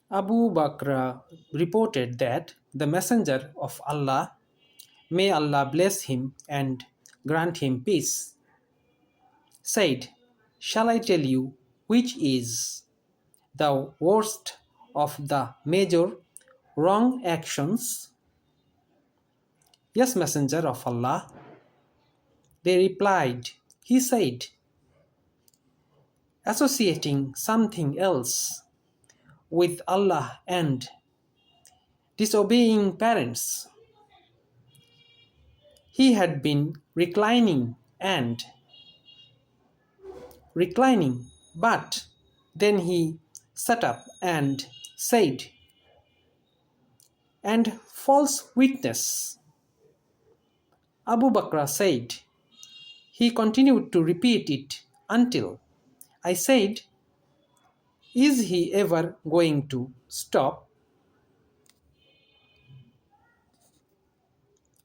Abu Bakr reported that the Messenger of Allah, may Allah bless him and grant him peace, said, "Shall I tell you which is the worst of the major wrong actions?" "Yes, Messenger of Allah," they replied. He said, "Associating something else with Allah and disobeying parents." He had been reclining, but then he sat up and said, "And false witness." Abu Bakr said, he continued to repeat it until I said, "Is he ever going to stop?"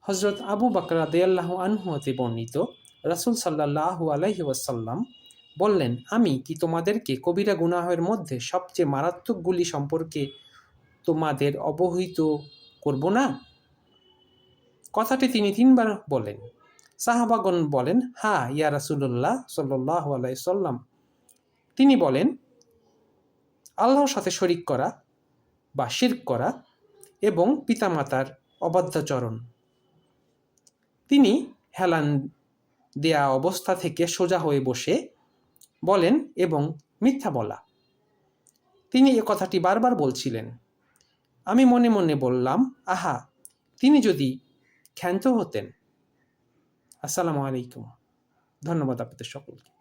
হজরত আবু বকর রাদিয়াল্লাহু আনহু হতে বর্ণিত, রাসূল সাল্লাল্লাহু আলাইহি ওয়াসাল্লাম বললেন, "আমি কি তোমাদেরকে কবিরা গুনাহের মধ্যে সবচেয়ে মারাত্মকগুলি সম্পর্কে তোমাদের অবহিত করব না?" কথাটি তিনি ৩ বার বলেন। সাহাবাগণ বলেন, "হ্যাঁ ইয়া রাসূলুল্লাহ সাল্লাল্লাহু আলাইহি ওয়াসাল্লাম।" তিনি বলেন, আল্লাহর সাথে শরীক করা বা শিরক করা এবং পিতামাতার অবাধ্যাচরণ। তিনি হেলান দেয়া অবস্থা থেকে সোজা হয়ে বসে বলেন এবং মিথ্যা বলা। তিনি এ কথাটি বারবার বলছিলেন। আমি মনে মনে বললাম, আহা, তিনি যদি ক্ষান্ত হতেন। আসসালামু আলাইকুম। ধন্যবাদ আপনাদের সকলকে।